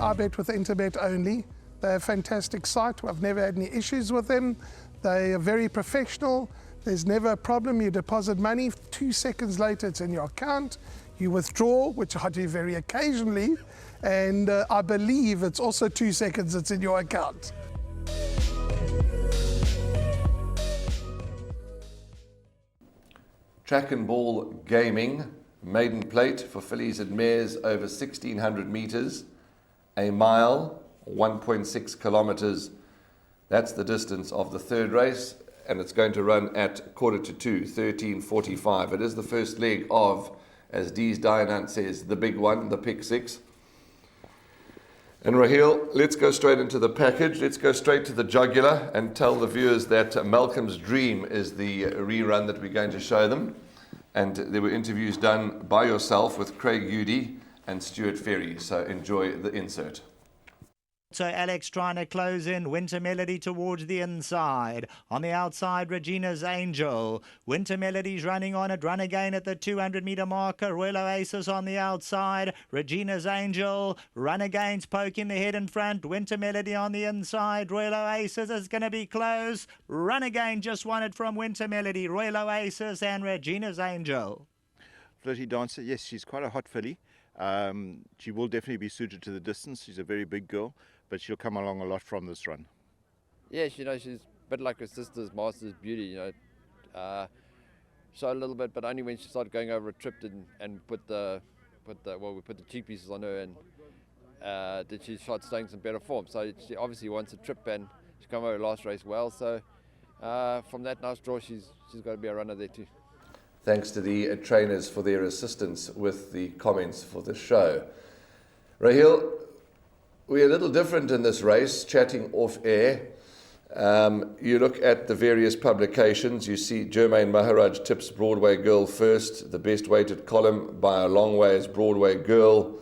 I bet with Interbet only. They're a fantastic site. I've never had any issues with them. They are very professional. There's never a problem. You deposit money, 2 seconds later it's in your account. You withdraw, which I do very occasionally, and I believe it's also 2 seconds it's in your account. Track and ball gaming, maiden plate for fillies and mares over 1,600 metres, a mile, 1.6 kilometres. That's the distance of the third race, and it's going to run at 1:45, 13:45. It is the first leg of, as Dee's Dianant says, the big one, the pick six. And Raheel, let's go straight into the package. Let's go straight to the jugular and tell the viewers that Malcolm's Dream is the rerun that we're going to show them. And there were interviews done by yourself with Craig Udy and Stuart Ferry. So enjoy the insert. So Alex trying to close in. Winter Melody towards the inside. On the outside, Regina's Angel. Winter Melody's running on it. Run again at the 200-metre marker. Royal Oasis on the outside. Regina's Angel. Run against poking the head in front. Winter Melody on the inside. Royal Oasis is going to be close. Run again just won it from Winter Melody. Royal Oasis and Regina's Angel. Flirty Dancer, yes, she's quite a hot filly. She will definitely be suited to the distance. She's a very big girl, but she'll come along a lot from this run. Yeah, she's a bit like her sister's Master's Beauty, showed a little bit, but only when she started going over a trip and we put the cheek pieces on her, and did she start staying some better form. So she obviously wants a trip, and she come over last race well. So from that nice draw, she's got to be a runner there too. Thanks to the trainers for their assistance with the comments for the show. Raheel, we're a little different in this race, chatting off air. You look at the various publications, you see Jermaine Maharaj tips Broadway Girl first. The best weighted column by a long way is Broadway Girl.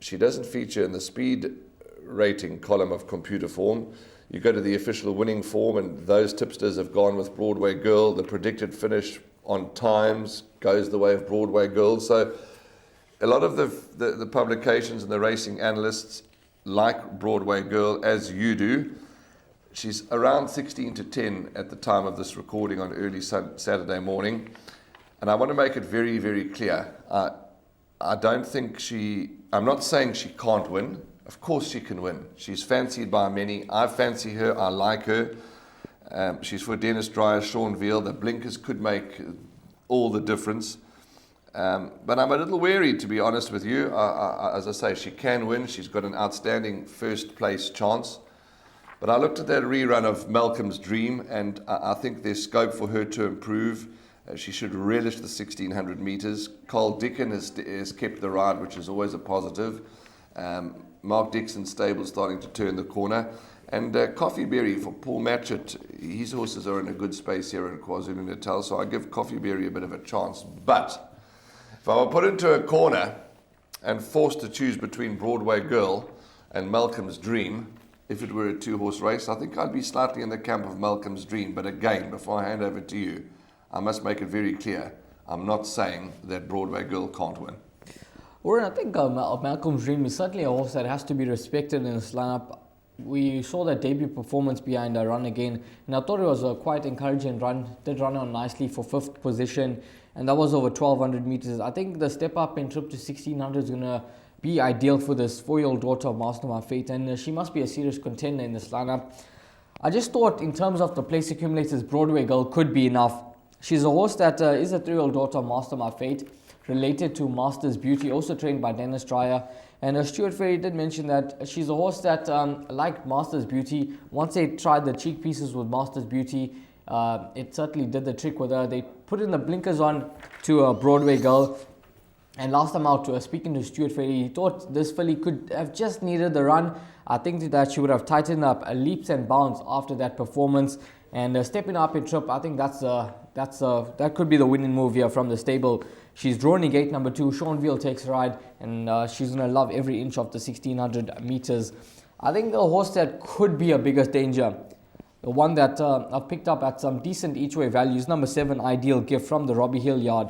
She doesn't feature in the speed rating column of Computer Form. You go to the official winning form, and those tipsters have gone with Broadway Girl. The predicted finish on times goes the way of Broadway Girl. So a lot of the publications and the racing analysts like Broadway Girl, as you do. She's around 16-10 at the time of this recording on early Saturday morning. And I want to make it very, very clear. I'm not saying she can't win. Of course she can win. She's fancied by many. I fancy her. I like her. She's for Dennis Dreyer, Sean Veal. The blinkers could make all the difference. But I'm a little wary, to be honest with you. As I say, she can win. She's got an outstanding first place chance. But I looked at that rerun of Malcolm's Dream, and I think there's scope for her to improve. She should relish the 1,600 metres. Carl Dickon has kept the ride, which is always a positive. Mark Dixon's stable starting to turn the corner. And Coffeeberry for Paul Matchett, his horses are in a good space here in KwaZulu-Natal, so I give Coffeeberry a bit of a chance. But if I were put into a corner and forced to choose between Broadway Girl and Malcolm's Dream, if it were a two-horse race, I think I'd be slightly in the camp of Malcolm's Dream. But again, before I hand over to you, I must make it very clear, I'm not saying that Broadway Girl can't win. Warren, I think Malcolm's Dream is certainly a horse that has to be respected in this lineup. We saw that debut performance behind a run again, and I thought it was a quite encouraging run. Did run on nicely for 5th position, and that was over 1,200 meters. I think the step up in trip to 1,600 is going to be ideal for this 4-year-old daughter of Master My Fate, and she must be a serious contender in this lineup. I just thought, in terms of the place accumulators, Broadway Girl could be enough. She's a horse that is a 3-year-old daughter of Master My Fate, related to Master's Beauty, also trained by Dennis Dreyer. And Stuart Ferry did mention that she's a horse that, like Master's Beauty, once they tried the cheek pieces with Master's Beauty, it certainly did the trick with her. They put in the blinkers on to Broadway Girl. And last time out, speaking to Stuart Ferry, he thought this filly could have just needed the run. I think that she would have tightened up leaps and bounds after that performance. And stepping up in trip, I think that could be the winning move here from the stable. She's drawn in gate number 2. Sean Veal takes a ride, and she's going to love every inch of the 1,600 meters. I think the horse that could be a biggest danger, the one that I've picked up at some decent each-way values, number 7, Ideal Gift from the Robbie Hill yard.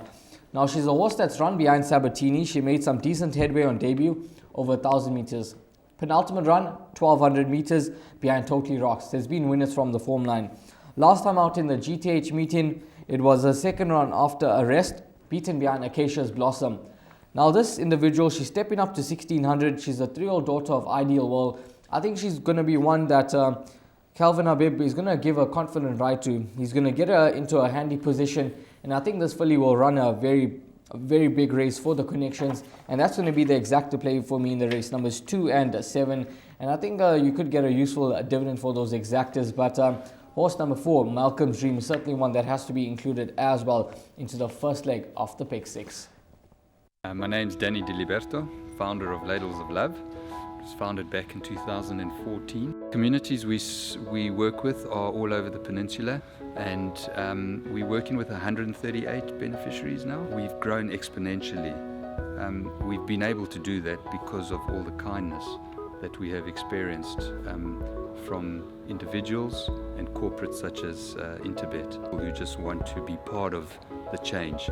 Now, she's a horse that's run behind Sabatini. She made some decent headway on debut, over 1,000 meters. Penultimate run, 1,200 meters behind Totally Rocks. There's been winners from the Form 9. Last time out in the GTH meeting, it was a second run after a rest, beaten behind Acacia's Blossom. Now this individual, she's stepping up to 1,600. She's a 3-year-old daughter of Ideal World. I think she's going to be one that Calvin Habib is going to give a confident ride to. He's going to get her into a handy position, and I think this filly will run a very big race for the connections, and that's going to be the exact play for me in the race, numbers 2 and 7. And I think you could get a useful dividend for those exactors. But horse number 4, Malcolm's Dream, is certainly one that has to be included as well into the first leg of the Pick 6. My name's Danny Diliberto, founder of Ladles of Love. It was founded back in 2014. Communities we work with are all over the peninsula, and we're working with 138 beneficiaries now. We've grown exponentially. We've been able to do that because of all the kindness that we have experienced from individuals and corporates such as Interbet, who just want to be part of the change.